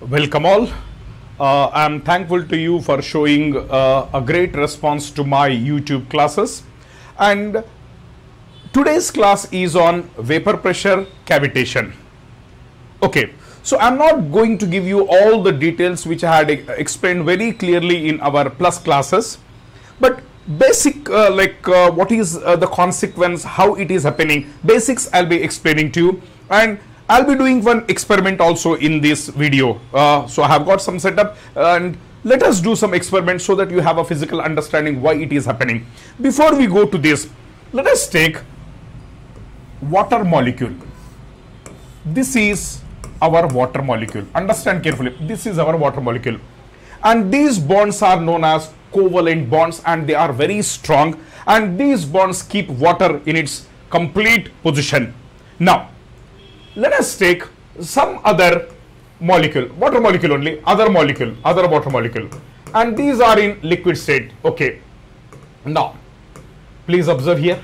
Welcome all. I'm thankful to you for showing a great response to my YouTube classes. And today's class is on vapor pressure cavitation. Okay, so I'm not going to give you all the details which I had explained very clearly in our plus classes, but basic what is the consequence, how it is happening, basics I'll be explaining to you, and I'll be doing one experiment also in this video. So I have got some setup, and let us do some experiments so that you have a physical understanding why it is happening. Before we go to this, let us take water molecule. This is our water molecule. Understand carefully. This is our water molecule. And these bonds are known as covalent bonds, and they are very strong. And these bonds keep water in its complete position. Now, let us take some other molecule, water molecule only, other water molecule, and these are in liquid state. Okay, now please observe here.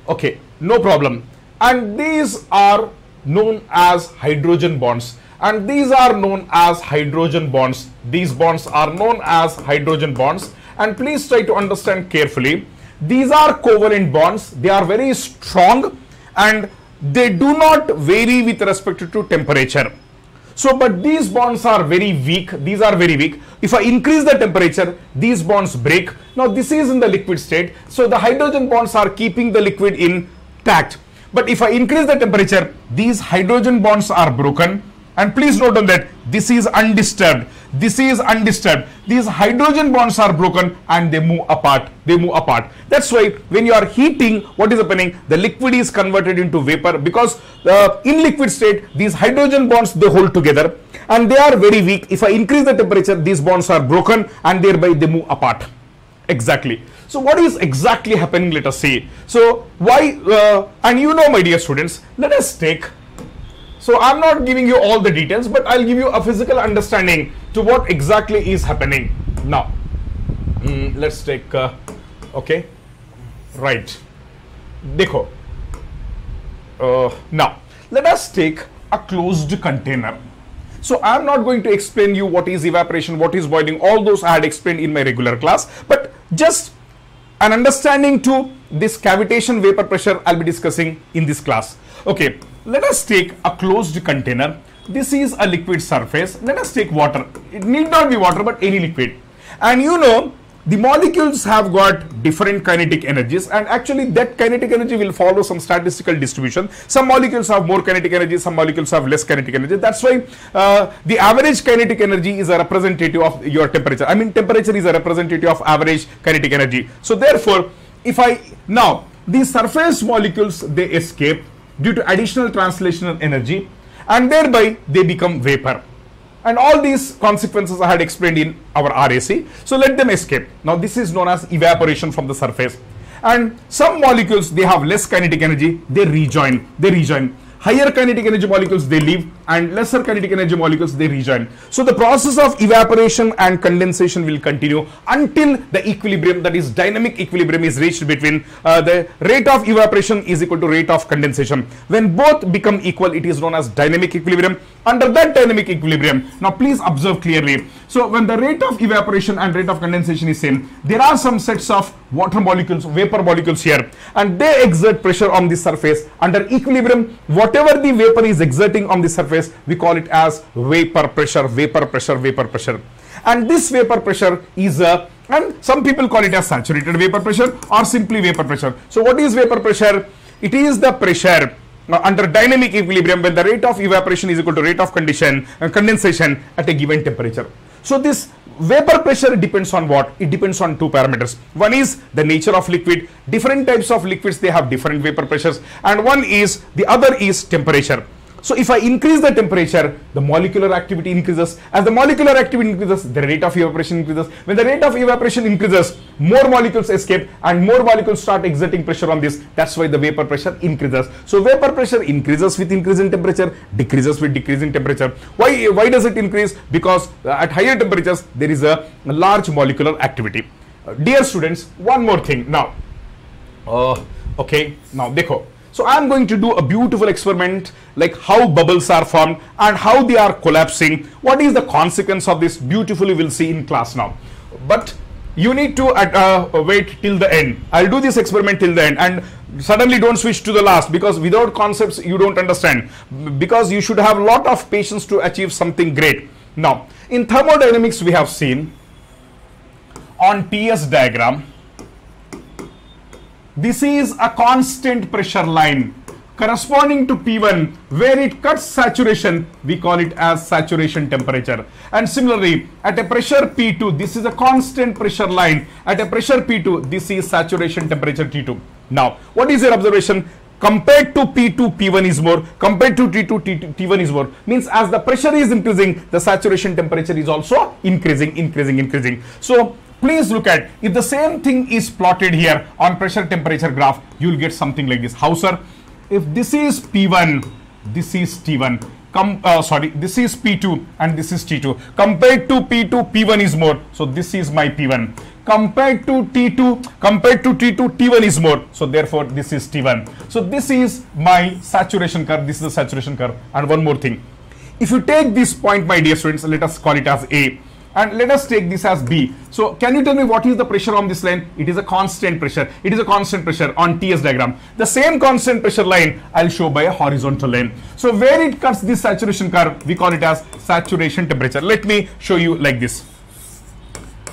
Okay, no problem. And these are known as hydrogen bonds, and these are known as hydrogen bonds. These bonds are known as hydrogen bonds, and please try to understand carefully. These are covalent bonds. They are very strong, and they do not vary with respect to temperature. So, but these bonds are very weak. These are very weak. If I increase the temperature, these bonds break. Now, this is in the liquid state. So, the hydrogen bonds are keeping the liquid intact. But if I increase the temperature, these hydrogen bonds are broken. And please note on that this is undisturbed. This is undisturbed. These hydrogen bonds are broken and they move apart. That's why when you are heating, what is happening? The liquid is converted into vapor, because in liquid state, these hydrogen bonds, they hold together and they are very weak. If I increase the temperature, these bonds are broken and thereby they move apart. Exactly. So what is exactly happening? Let us see. So why, and you know, my dear students, let us take. So I'm not giving you all the details, but I'll give you a physical understanding to what exactly is happening. Now, let's take, okay, right. Dekho. Now, let us take a closed container. So I'm not going to explain you what is evaporation, what is boiling, all those I had explained in my regular class, but just an understanding to this cavitation vapor pressure I'll be discussing in this class. Okay. Let us take a closed container. This is a liquid surface. Let us take water. It need not be water, but any liquid. And you know, the molecules have got different kinetic energies, and actually that kinetic energy will follow some statistical distribution. Some molecules have more kinetic energy, some molecules have less kinetic energy. That's why the average kinetic energy is a representative of your temperature. I mean, temperature is a representative of average kinetic energy. So therefore, if I, now, these surface molecules, they escape due to additional translational energy, and thereby they become vapor. And all these consequences I had explained in our RAC. So let them escape. Now this is known as evaporation from the surface. And some molecules, they have less kinetic energy, they rejoin. Higher kinetic energy molecules, they leave, and lesser kinetic energy molecules, they rejoin. So the process of evaporation and condensation will continue until the equilibrium, that is dynamic equilibrium, is reached between the rate of evaporation is equal to rate of condensation. When both become equal, it is known as dynamic equilibrium. Under that dynamic equilibrium, now please observe clearly. So when the rate of evaporation and rate of condensation is same, there are some sets of water molecules, vapor molecules here, and they exert pressure on the surface. Under equilibrium, whatever the vapor is exerting on the surface, we call it as vapor pressure. And this vapor pressure is and some people call it as saturated vapor pressure or simply vapor pressure. So what is vapor pressure? It is the pressure under dynamic equilibrium when the rate of evaporation is equal to rate of condensation at a given temperature. So this vapor pressure depends on what? It depends on two parameters. One is the nature of liquid. Different types of liquids, they have different vapor pressures, and the other is temperature. So if I increase the temperature, the molecular activity increases. As the molecular activity increases, the rate of evaporation increases. When the rate of evaporation increases, more molecules escape and more molecules start exerting pressure on this. That's why the vapor pressure increases. So vapor pressure increases with increase in temperature, decreases with decrease in temperature. Why does it increase? Because at higher temperatures, there is a large molecular activity. Dear students, one more thing now. Okay, now dekho. So I'm going to do a beautiful experiment like how bubbles are formed and how they are collapsing. What is the consequence of this? Beautifully we'll see in class now. But you need to wait till the end. I'll do this experiment till the end, and suddenly don't switch to the last, because without concepts you don't understand, because you should have a lot of patience to achieve something great. Now in thermodynamics we have seen on TS diagram, this is a constant pressure line corresponding to P1, where it cuts saturation, we call it as saturation temperature. And similarly, at a pressure P2, this is a constant pressure line. At a pressure P2, this is saturation temperature T2. Now, what is your observation? Compared to P2, P1 is more. Compared to T2, T1 is more. Means as the pressure is increasing, the saturation temperature is also increasing. So, please look at, if the same thing is plotted here on pressure temperature graph, you will get something like this. How, sir? If this is P1, this is T1. This is P2 and this is T2. Compared to P2, P1 is more. So this is my P1. Compared to T2, T1 is more. So therefore this is T1. So this is my saturation curve. This is the saturation curve. And one more thing. If you take this point, my dear students, let us call it as A. And let us take this as B. So can you tell me what is the pressure on this line? It is a constant pressure. It is a constant pressure on TS diagram. The same constant pressure line I'll show by a horizontal line. So where it cuts this saturation curve, we call it as saturation temperature. Let me show you like this.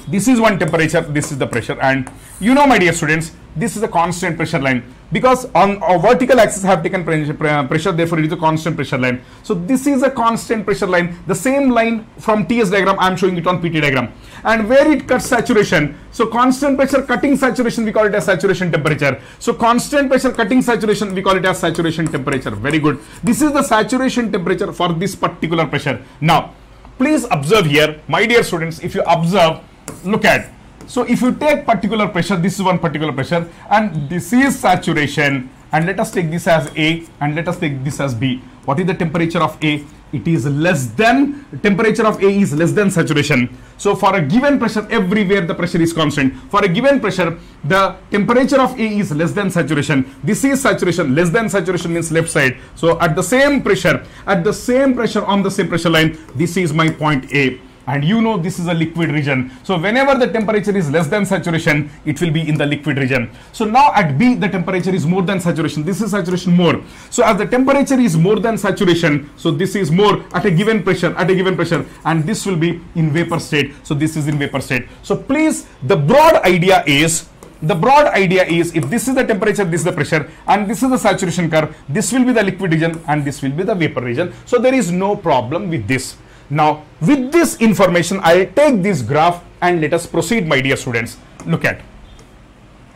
This is one temperature, this is the pressure, and you know, my dear students, this is a constant pressure line, because on a vertical axis I have taken pressure, therefore it is a constant pressure line. So this is a constant pressure line, the same line from TS diagram I am showing it on PT diagram, and where it cuts saturation, so constant pressure cutting saturation, we call it as saturation temperature. So constant pressure cutting saturation, we call it as saturation temperature. Very good. This is the saturation temperature for this particular pressure. Now please observe here, my dear students, if you observe, look at, so if you take particular pressure, this is one particular pressure, and this is saturation, and let us take this as A and let us take this as B. What is the temperature of A? It is less than, temperature of A is less than saturation. So for a given pressure, everywhere the pressure is constant. For a given pressure, the temperature of A is less than saturation. This is saturation. Less than saturation means left side. So at the same pressure on the same pressure line, this is my point A. And you know this is a liquid region. So whenever the temperature is less than saturation, it will be in the liquid region. So now at B, the temperature is more than saturation. This is saturation more. So as the temperature is more than saturation, so this is more at a given pressure, and this will be in vapor state. So this is in vapor state. So please, the broad idea is, if this is the temperature, this is the pressure, and this is the saturation curve, this will be the liquid region and this will be the vapor region. So there is no problem with this. Now with this information, I'll take this graph and let us proceed, my dear students. Look at,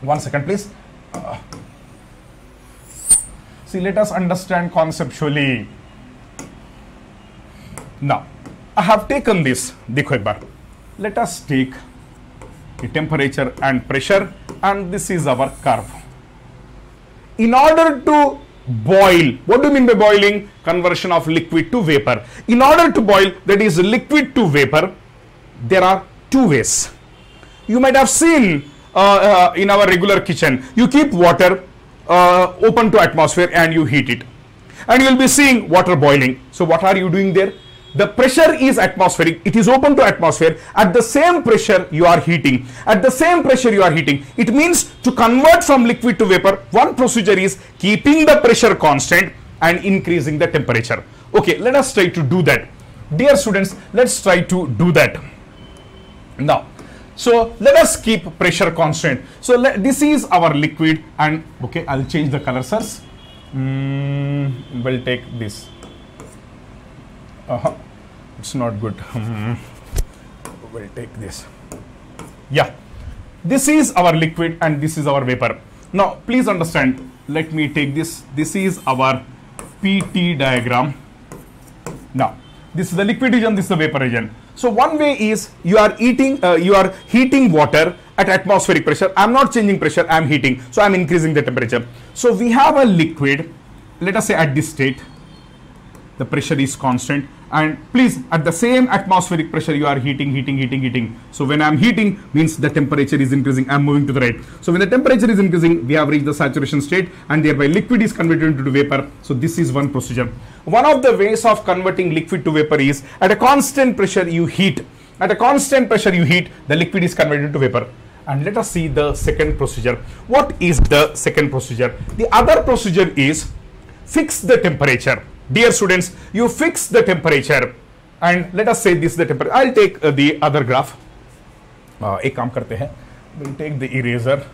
one second please. See, let us understand conceptually. Now I have taken this, dekho ek baar. Let us take the temperature and pressure, and this is our curve. In order to boil, what do you mean by boiling? Conversion of liquid to vapor. In order to boil, that is liquid to vapor, there are two ways. You might have seen in our regular kitchen, you keep water open to atmosphere and you heat it, and you will be seeing water boiling. So what are you doing there? The pressure is atmospheric, it is open to atmosphere. At the same pressure you are heating. It means to convert from liquid to vapor, one procedure is keeping the pressure constant and increasing the temperature. Okay, let us try to do that. Dear students, let's try to do that. Now, so let us keep pressure constant. So this is our liquid, and okay, I'll change the color, sirs. We'll take this. It's not good. We'll take this. Yeah, this is our liquid and this is our vapor. Now please understand, let me take this. This is our PT diagram. Now this is the liquid region, this is the vapor region. So one way is you are heating water at atmospheric pressure. I'm not changing pressure, I'm heating, so I'm increasing the temperature. So we have a liquid, let us say at this state, the pressure is constant, and please, at the same atmospheric pressure you are heating. So when I'm heating means the temperature is increasing, I'm moving to the right. So when the temperature is increasing, we have reached the saturation state, and thereby liquid is converted into vapor. So this is one procedure. One of the ways of converting liquid to vapor is at a constant pressure you heat. At a constant pressure you heat, the liquid is converted into vapor. And let us see the second procedure. What is the second procedure? The other procedure is fix the temperature. Dear students, you fix the temperature, and let us say this is the temperature. I'll take the other graph. एक काम करते हैं. We'll take the eraser.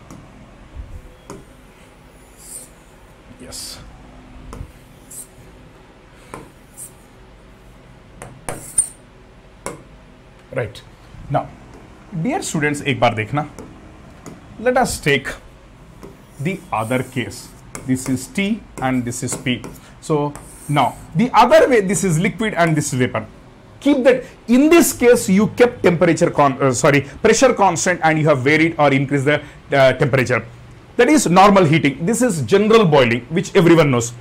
Yes. Right. Now, dear students, एक बार देखना. Let us take the other case. This is T and this is P. So now the other way, this is liquid and this is vapor. Keep that. In this case, you kept pressure constant, and you have varied or increased the temperature. That is normal heating. This is general boiling, which everyone knows.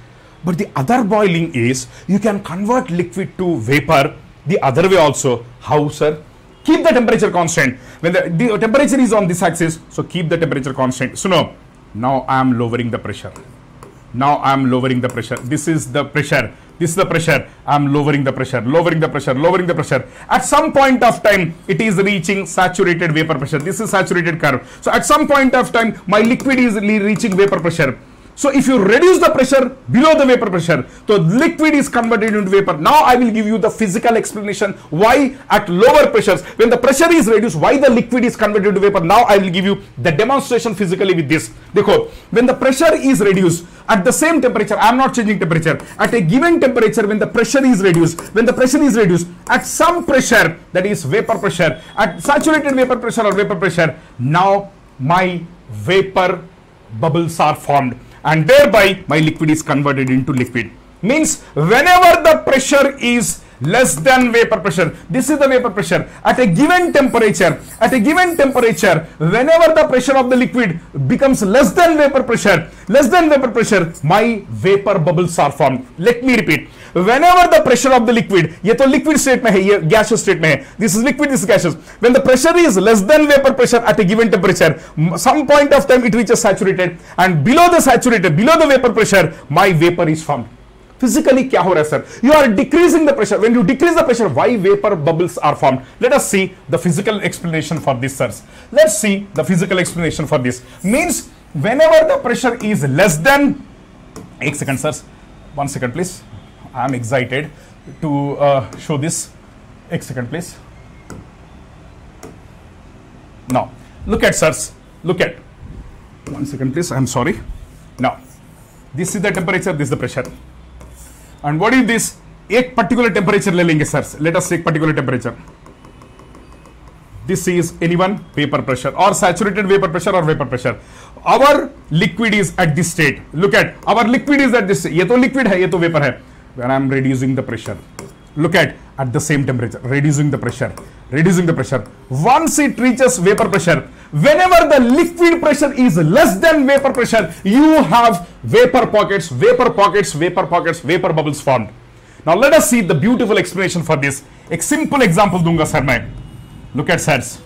But the other boiling is you can convert liquid to vapor the other way also. How, sir? Keep the temperature constant. When the temperature is on this axis, so keep the temperature constant. So now I am lowering the pressure. Now I am lowering the pressure. This is the pressure. This is the pressure. I am lowering the pressure, lowering the pressure, lowering the pressure. At some point of time, it is reaching saturated vapor pressure. This is saturated curve. So at some point of time, my liquid is reaching vapor pressure. So if you reduce the pressure below the vapor pressure, so liquid is converted into vapor. Now I will give you the physical explanation why at lower pressures, when the pressure is reduced, why the liquid is converted into vapor. Now I will give you the demonstration physically with this. Dekho, when the pressure is reduced at the same temperature, I am not changing temperature. At a given temperature, when the pressure is reduced, at some pressure, that is vapor pressure, at saturated vapor pressure or vapor pressure, now my vapor bubbles are formed, and thereby my liquid is converted into liquid. Means whenever the pressure is less than vapor pressure, this is the vapor pressure, at a given temperature, whenever the pressure of the liquid becomes less than vapor pressure, my vapor bubbles are formed. Let me repeat. Whenever the pressure of the liquid, ये तो liquid state में है, ये gaseous state में है, this is liquid, this is gaseous. When the pressure is less than vapor pressure at a given temperature, some point of time it reaches saturated, and below the vapor pressure, my vapor is formed. Physically क्या हो रहा है sir? You are decreasing the pressure. When you decrease the pressure, why vapor bubbles are formed? Let us see the physical explanation for this, sirs. Let's see the physical explanation for this. Means whenever the pressure is less than, 1 second, sirs. 1 second, please. I am excited to show this. 1 second, please. Now, look at, sirs. Look at. 1 second, please. I am sorry. Now, this is the temperature. This is the pressure. And what is this? एक particular temperature ले लेंगे sir. Let us take particular temperature. This is anyone vapor pressure or saturated vapor pressure or vapor pressure. Our liquid is at this state. Look at, our liquid is at this state. ये तो liquid है, ये तो vapor है. When I am reducing the pressure, look at the same temperature, reducing the pressure. Once it reaches vapor pressure, whenever the liquid pressure is less than vapor pressure, you have vapor pockets, vapor bubbles formed. Now let us see the beautiful explanation for this. एक simple example दूंगा sir मैं. Look at sirs.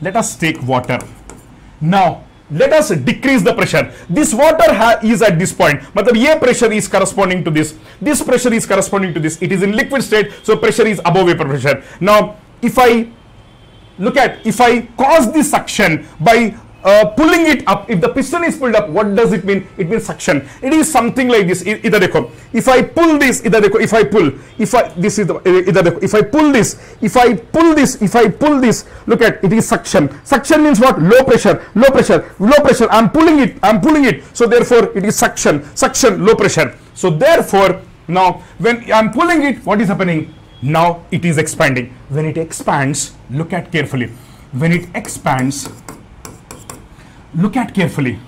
Let us take water. Now let us decrease the pressure. This water is at this point. मतलब ये pressure is corresponding to this. This pressure is corresponding to this. It is in liquid state, so pressure is above vapor pressure. Now if I cause the suction by pulling it up, if the piston is pulled up, what does it mean? It means suction. It is something like this. इधर देखो. If I pull this, इधर देखो. If I pull this, look at, it is suction. Suction means what? Low pressure. I'm pulling it. So therefore it is suction, low pressure. So therefore now when I'm pulling it, what is happening? Now it is expanding. When it expands, look at carefully. When it expands, look at carefully.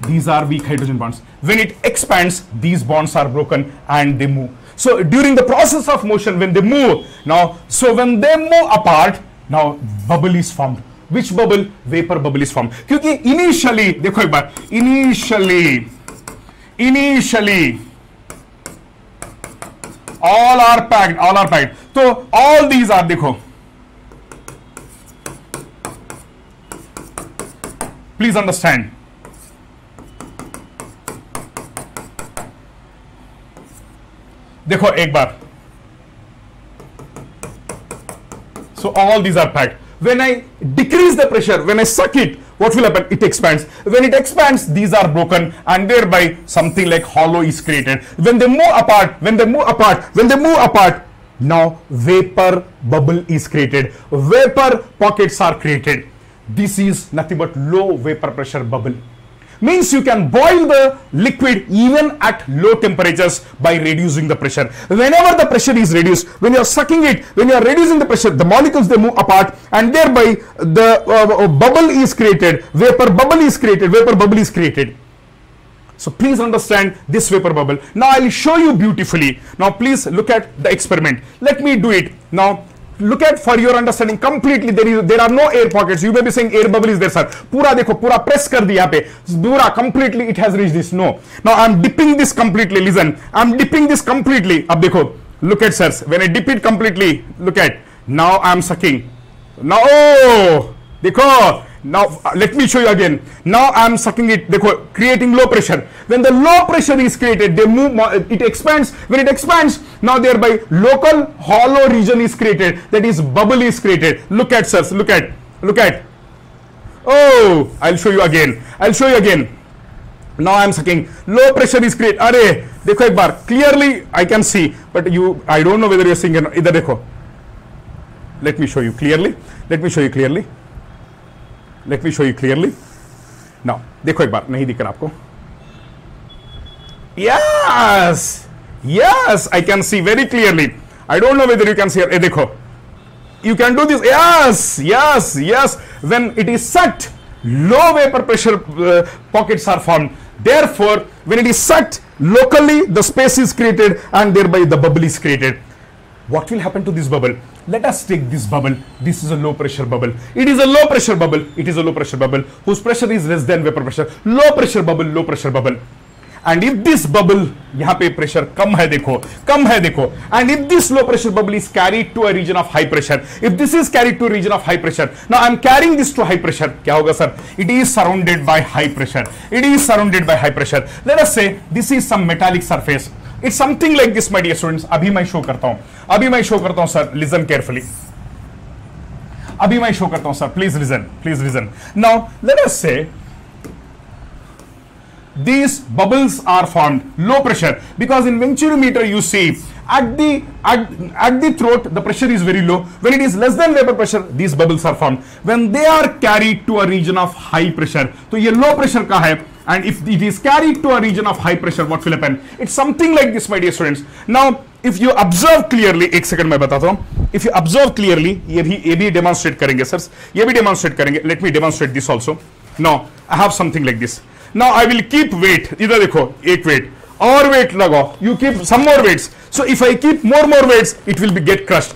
These are weak hydrogen bonds. When it expands, these bonds are broken and they move. So during the process of motion, when they move, when they move apart, now bubble is formed. Which bubble? Vapor bubble is formed. क्योंकि initially, देखो एक बार, initially, all are packed. So all these are, देखो, please understand. देखो एक बार. So all these are packed. When I decrease the pressure, when I suck it, what will happen? It expands. When it expands, these are broken, and thereby something like hollow is created. When they move apart, now vapor bubble is created. Vapor pockets are created. This is nothing but low vapor pressure bubble. Means you can boil the liquid even at low temperatures by reducing the pressure. Whenever the pressure is reduced, when you are sucking it, when you are reducing the pressure, the molecules, they move apart, and thereby the bubble is created, vapor bubble is created. So please understand this vapor bubble. Now I will show you beautifully. Now please look at the experiment. Let me do it. Now look at, for your understanding completely, there are no air pockets. You may be saying air bubble is there, sir. Pura dekho, pura press kar diya pe. Pura completely it has reached this. No. Now I am dipping this completely. Listen, I am dipping this completely. Ab dekho, look at, sirs. When I dip it completely, look at. Now I am sucking. Now, oh, dekho. Now let me show you again. Now I am sucking it, dekho, creating low pressure. When the low pressure is created, they move, it expands. When it expands, now thereby local hollow region is created, that is bubble is created. Look at, sirs, look at. Oh, I'll show you again. Now I am sucking, low pressure is created. Arey, dekho ek bar, clearly I can see, but I don't know whether you are seeing it. Idhar dekho. Let me show you clearly. Now, देखो एक बार, नहीं दिख रहा आपको? Yes, I can see very clearly. I don't know whether you can see it. देखो, you can do this. Yes. When it is sucked, low vapor pressure pockets are formed. Therefore, when it is sucked locally, the space is created, and thereby the bubble is created. What will happen to this bubble? Let us take this bubble. This is a low pressure bubble. It is a low pressure bubble whose pressure is less than vapor pressure. Low pressure bubble. And if this bubble, यहाँ पे pressure कम है देखो, and if this low pressure bubble is carried to a region of high pressure, if this is carried to a region of high pressure, now I am carrying this to high pressure, क्या होगा sir? It is surrounded by high pressure. Let us say this is some metallic surface. It's something like this, my dear students. अभी मैं show करता हूं sir. Listen carefully. अभी मैं show करता हूं sir. Please listen. Now let us say these bubbles are formed low pressure, because in venturimeter you see at the throat the pressure is very low. When it is less than vapor pressure, these bubbles are formed. When they are carried to a region of high pressure, तो ये low pressure का है, and if it is carried to a region of high pressure, what will happen? It's something like this, my dear students. Now if you observe clearly, एक second मैं बताता हूं. If you observe clearly, ये भी demonstrate करेंगे sirs, ये भी demonstrate करेंगे. Let me demonstrate this also. Now I have something like this. Now I will keep weight. इधर देखो, एक weight और weight लगाओ. You keep some more weights. So if I keep more weights, it will get crushed.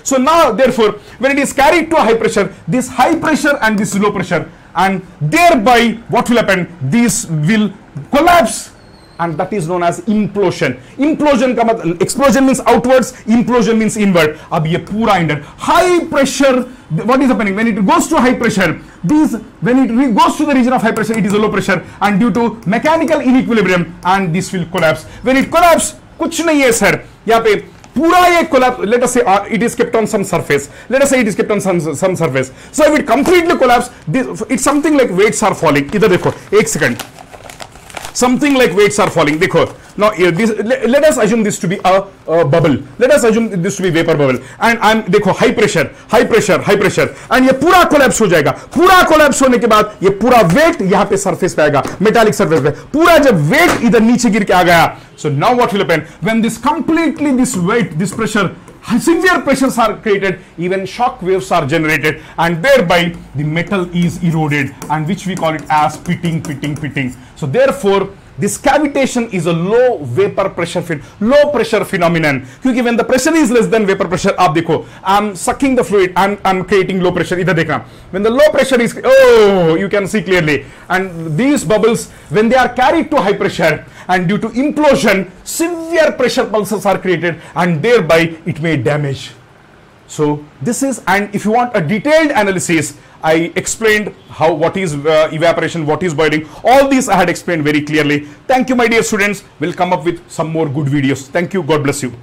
So now therefore, when it is carried to a high pressure, this high pressure and this low pressure, and thereby what will happen? These will collapse, and that is known as implosion. Implosion का मतलब, explosion means outwards, implosion means inward. अब ये पूरा inward. High pressure, what is happening? When it goes to high pressure, when it goes to the region of high pressure, it is a low pressure, and due to mechanical inequilibrium, and this will collapse. When it collapse, कुछ नहीं है sir. यहाँ पे पूरा ये collapse. Let us say it is kept on some surface. So if it completely collapse, it's something like weights are falling. इधर देखो, एक second. Something like weights are falling. देखो. Now let us assume this to be a bubble. Let us assume this to be vapor bubble. And देखो, high pressure. And ये पूरा collapse हो जाएगा. पूरा collapse होने के बाद ये पूरा weight यहाँ पे surface पे आएगा, metallic surface पे. पूरा जब weight इधर नीचे गिर के आ गया. So now what will happen? When this weight, this pressure, severe pressures are created, even shock waves are generated, and thereby the metal is eroded, and which we call it as pitting. So therefore, this cavitation is a low vapor pressure low pressure phenomenon. Because when the pressure is less than vapor pressure, आप देखो, I'm sucking the fluid, I'm creating low pressure. इधर देखना, when the low pressure is, oh, you can see clearly, and these bubbles, when they are carried to high pressure, and due to implosion, severe pressure pulses are created, and thereby it may damage. So this is, and if you want a detailed analysis, I explained what is evaporation, what is boiling. All these I had explained very clearly. Thank you, my dear students. We'll come up with some more good videos. Thank you. God bless you.